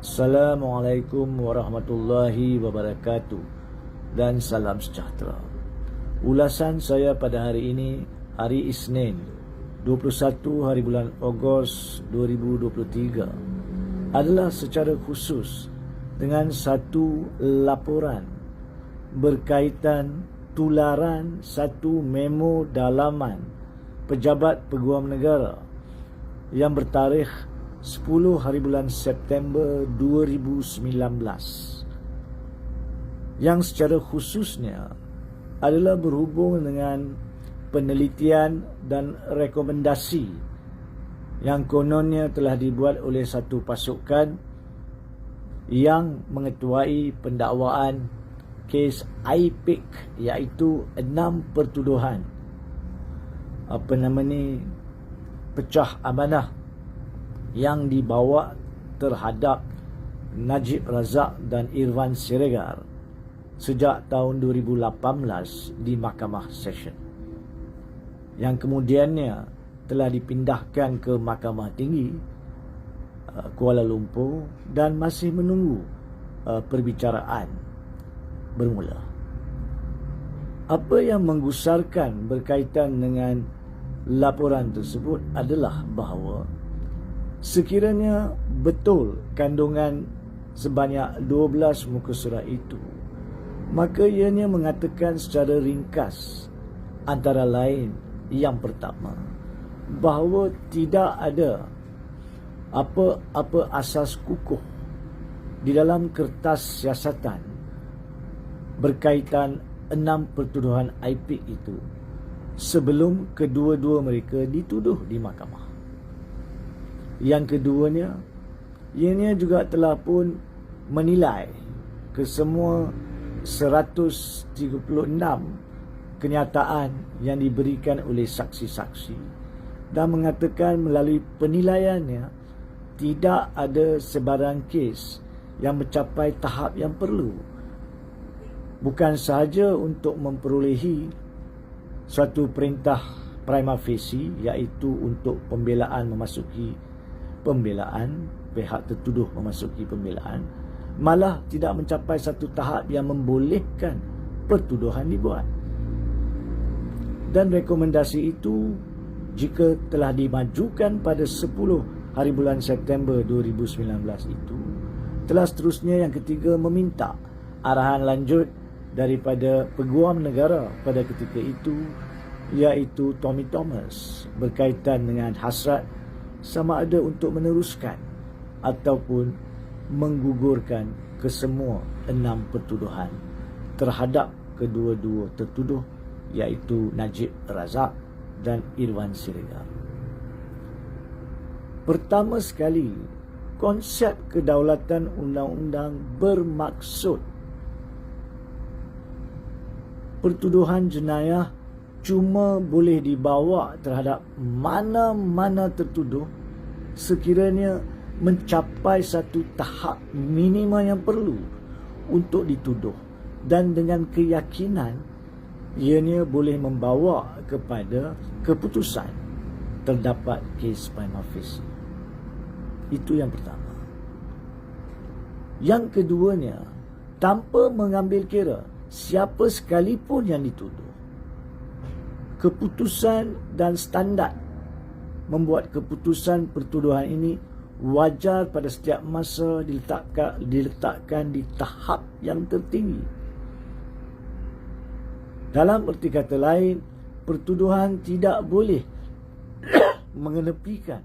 Assalamualaikum warahmatullahi wabarakatuh dan salam sejahtera. Ulasan saya pada hari ini, hari Isnin 21 hari bulan Ogos 2023, adalah secara khusus dengan satu laporan berkaitan tularan satu memo dalaman Pejabat Peguam Negara yang bertarikh 10 hari bulan September 2019, yang secara khususnya adalah berhubung dengan penelitian dan rekomendasi yang kononnya telah dibuat oleh satu pasukan yang mengetuai pendakwaan kes IPIC, iaitu 6 pertuduhan pecah amanah yang dibawa terhadap Najib Razak dan Irfan Siregar sejak tahun 2018 di Mahkamah Session, yang kemudiannya telah dipindahkan ke Mahkamah Tinggi Kuala Lumpur dan masih menunggu perbicaraan bermula. Apa yang menggusarkan berkaitan dengan laporan tersebut adalah bahawa sekiranya betul kandungan sebanyak 12 muka surat itu, maka ianya mengatakan secara ringkas antara lain, yang pertama, bahawa tidak ada apa-apa asas kukuh di dalam kertas siasatan berkaitan 6 pertuduhan IPIC itu sebelum kedua-dua mereka dituduh di mahkamah. Yang keduanya, ianya juga telah pun menilai kesemua 136 kenyataan yang diberikan oleh saksi-saksi dan mengatakan melalui penilaiannya tidak ada sebarang kes yang mencapai tahap yang perlu, bukan sahaja untuk memperolehi suatu perintah prima facie, iaitu untuk pihak tertuduh memasuki pembelaan, malah tidak mencapai satu tahap yang membolehkan pertuduhan dibuat. Dan rekomendasi itu, jika telah dimajukan pada 10 hari bulan September 2019 itu, telah seterusnya yang ketiga meminta arahan lanjut daripada Peguam Negara pada ketika itu, iaitu Tommy Thomas, berkaitan dengan hasrat sama ada untuk meneruskan ataupun menggugurkan kesemua 6 pertuduhan terhadap kedua-dua tertuduh, iaitu Najib Razak dan Irfan Siregar. Pertama sekali, konsep kedaulatan undang-undang bermaksud pertuduhan jenayah cuma boleh dibawa terhadap mana-mana tertuduh sekiranya mencapai satu tahap minima yang perlu untuk dituduh, dan dengan keyakinan ianya boleh membawa kepada keputusan terdapat kes prima facie. Itu yang pertama. Yang keduanya, tanpa mengambil kira siapa sekalipun yang dituduh, keputusan dan standard membuat keputusan pertuduhan ini wajar pada setiap masa diletakkan di tahap yang tertinggi. Dalam erti kata lain, pertuduhan tidak boleh mengenepikan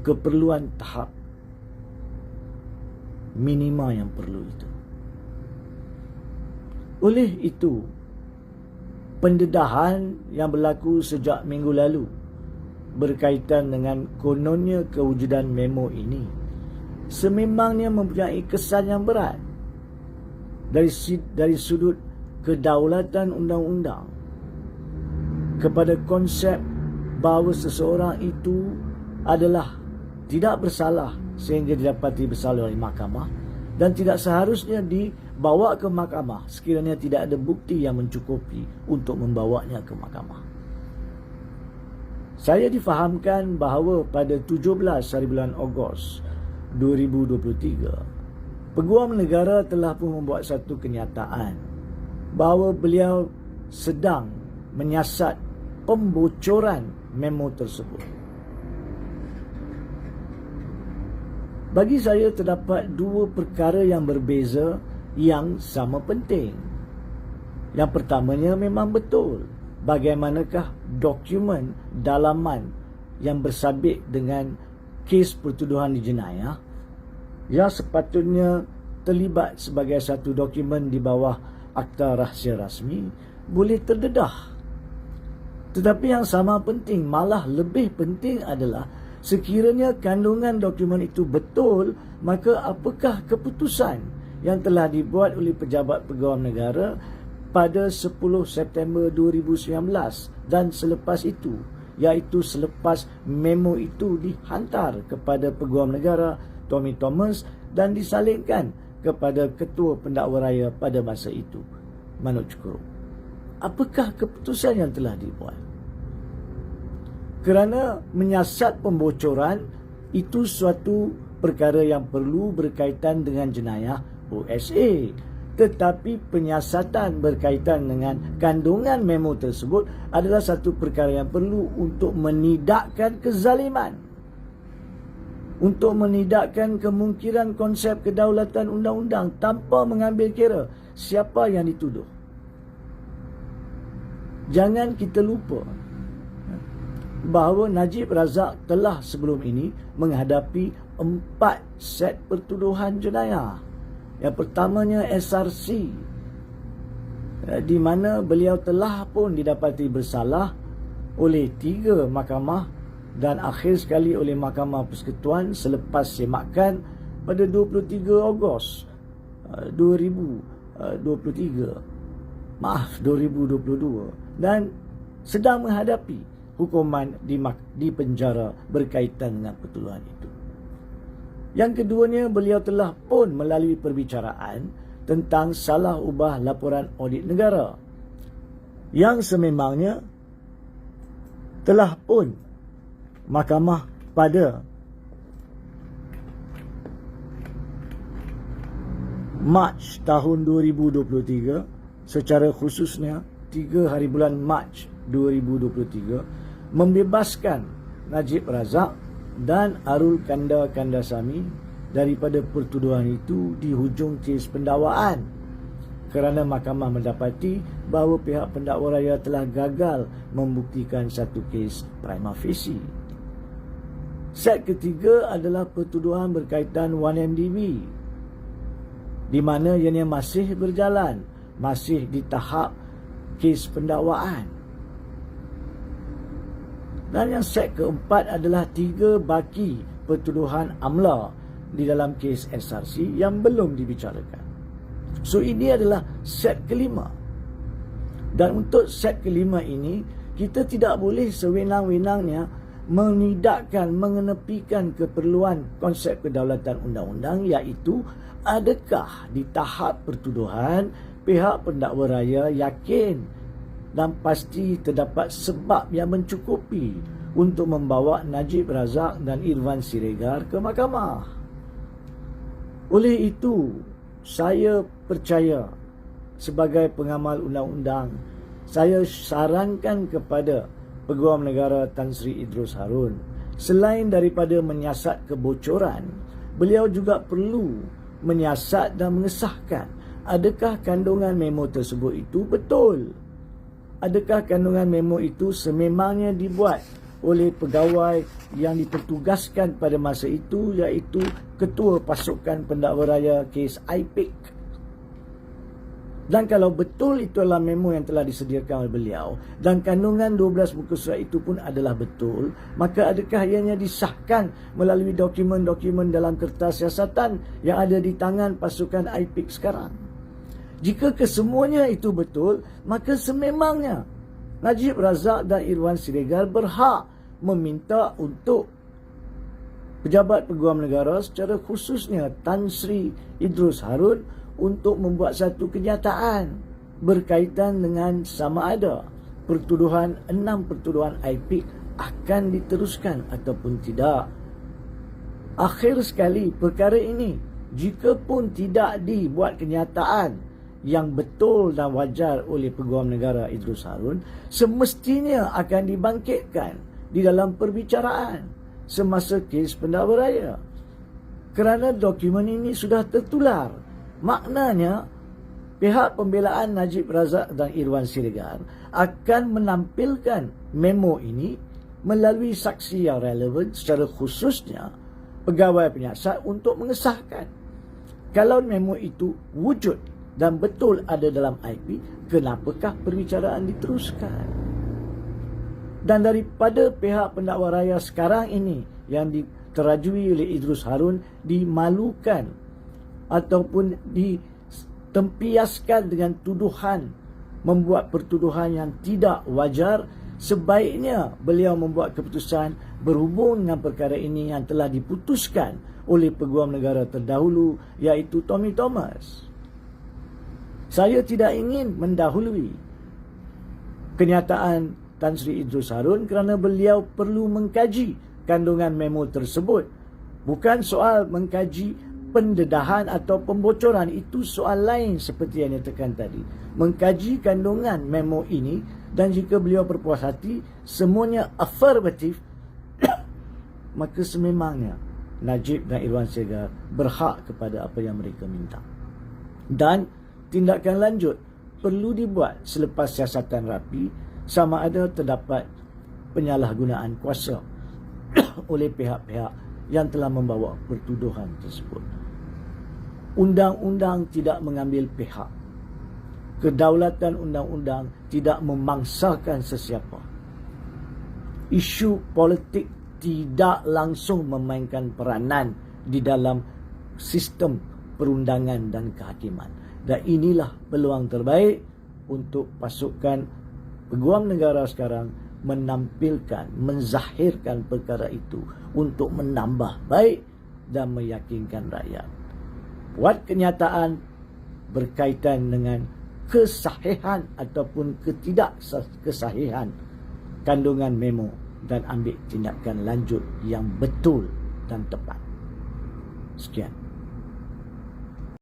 keperluan tahap minima yang perlu itu. Oleh itu, pendedahan yang berlaku sejak minggu lalu berkaitan dengan kononnya kewujudan memo ini sememangnya mempunyai kesan yang berat dari sudut kedaulatan undang-undang kepada konsep bahawa seseorang itu adalah tidak bersalah sehingga didapati bersalah oleh mahkamah, dan tidak seharusnya dibawa ke mahkamah sekiranya tidak ada bukti yang mencukupi untuk membawanya ke mahkamah. Saya difahamkan bahawa pada 17 hari bulan Ogos 2023, Peguam Negara telah pun membuat satu kenyataan bahawa beliau sedang menyiasat pembocoran memo tersebut. Bagi saya terdapat dua perkara yang berbeza yang sama penting. Yang pertamanya memang betul. Bagaimanakah dokumen dalaman yang bersabit dengan kes pertuduhan di jenayah yang sepatutnya terlibat sebagai satu dokumen di bawah Akta Rahsia Rasmi boleh terdedah. Tetapi yang sama penting, malah lebih penting adalah sekiranya kandungan dokumen itu betul, maka apakah keputusan yang telah dibuat oleh Pejabat Peguam Negara pada 10 September 2019 dan selepas itu, iaitu selepas memo itu dihantar kepada Peguam Negara Tommy Thomas dan disalingkan kepada Ketua Pendakwa Raya pada masa itu, Manoj Kurop. Apakah keputusan yang telah dibuat? Kerana menyiasat pembocoran itu suatu perkara yang perlu berkaitan dengan jenayah OSA. Tetapi penyiasatan berkaitan dengan kandungan memo tersebut adalah satu perkara yang perlu untuk menidakkan kezaliman, untuk menidakkan kemungkinan konsep kedaulatan undang-undang tanpa mengambil kira siapa yang dituduh. Jangan kita lupa bahawa Najib Razak telah sebelum ini menghadapi 4 set pertuduhan jenayah. Yang pertamanya SRC, di mana beliau telah pun didapati bersalah oleh 3 mahkamah dan akhir sekali oleh Mahkamah Persekutuan selepas semakan pada 23 Ogos 2022 dan sedang menghadapi hukuman di penjara berkaitan dengan pertuduhan itu. Yang keduanya, beliau telah pun melalui perbicaraan tentang salah ubah laporan audit negara yang sememangnya telah pun mahkamah pada Mac tahun 2023, secara khususnya 3 hari bulan Mac 2023, membebaskan Najib Razak dan Arul Kandasamy daripada pertuduhan itu di hujung kes pendakwaan kerana mahkamah mendapati bahawa pihak pendakwa raya telah gagal membuktikan satu kes prima facie. Set ketiga adalah pertuduhan berkaitan 1MDB, di mana ianya masih berjalan, masih di tahap kes pendakwaan. Dan yang set keempat adalah 3 baki pertuduhan AMLA di dalam kes SRC yang belum dibicarakan. So ini adalah set kelima. Dan untuk set kelima ini, kita tidak boleh sewenang-wenangnya menidakkan, mengenepikan keperluan konsep kedaulatan undang-undang, iaitu adakah di tahap pertuduhan pihak pendakwa raya yakin dan pasti terdapat sebab yang mencukupi untuk membawa Najib Razak dan Irvan Siregar ke mahkamah. Oleh itu, saya percaya sebagai pengamal undang-undang, saya sarankan kepada Peguam Negara Tan Sri Idrus Harun, selain daripada menyiasat kebocoran, beliau juga perlu menyiasat dan mengesahkan adakah kandungan memo tersebut itu betul. Adakah kandungan memo itu sememangnya dibuat oleh pegawai yang dipertugaskan pada masa itu, iaitu Ketua Pasukan Pendakwa Raya kes IPIC. Dan kalau betul itu adalah memo yang telah disediakan oleh beliau dan kandungan 12 muka surat itu pun adalah betul, maka adakah ianya disahkan melalui dokumen-dokumen dalam kertas siasatan yang ada di tangan pasukan IPIC sekarang? Jika kesemuanya itu betul, maka sememangnya Najib Razak dan Irvan Siregar berhak meminta untuk Pejabat Peguam Negara, secara khususnya Tan Sri Idrus Harun, untuk membuat satu kenyataan berkaitan dengan sama ada pertuduhan 6 pertuduhan IPIC akan diteruskan ataupun tidak. Akhir sekali, perkara ini jika pun tidak dibuat kenyataan yang betul dan wajar oleh Peguam Negara Idrus Harun, semestinya akan dibangkitkan di dalam perbicaraan semasa kes pendakwa raya. Kerana dokumen ini sudah tertular, maknanya pihak pembelaan Najib Razak dan Irwan Siregar akan menampilkan memo ini melalui saksi yang relevan, secara khususnya pegawai penyiasat, untuk mengesahkan. Kalau memo itu wujud dan betul ada dalam IP, kenapakah perbicaraan diteruskan? Dan daripada pihak pendakwa raya sekarang ini yang diterajui oleh Idrus Harun dimalukan ataupun ditempiaskan dengan tuduhan, membuat pertuduhan yang tidak wajar, sebaiknya beliau membuat keputusan berhubung dengan perkara ini yang telah diputuskan oleh Peguam Negara terdahulu, iaitu Tommy Thomas. Saya tidak ingin mendahului kenyataan Tan Sri Idrus Harun kerana beliau perlu mengkaji kandungan memo tersebut. Bukan soal mengkaji pendedahan atau pembocoran, itu soal lain seperti yang dikatakan tadi. Mengkaji kandungan memo ini, dan jika beliau berpuas hati semuanya afirmatif, maka sememangnya Najib dan Irwan Siregar berhak kepada apa yang mereka minta. Dan tindakan lanjut perlu dibuat selepas siasatan rapi, sama ada terdapat penyalahgunaan kuasa oleh pihak-pihak yang telah membawa pertuduhan tersebut. Undang-undang tidak mengambil pihak. Kedaulatan undang-undang tidak memangsakan sesiapa. Isu politik tidak langsung memainkan peranan di dalam sistem perundangan dan kehakiman. Dan inilah peluang terbaik untuk pasukan Peguam Negara sekarang menampilkan, menzahirkan perkara itu untuk menambah baik dan meyakinkan rakyat. Buat kenyataan berkaitan dengan kesahihan ataupun ketidakkesahihan kandungan memo, dan ambil tindakan lanjut yang betul dan tepat. Sekian.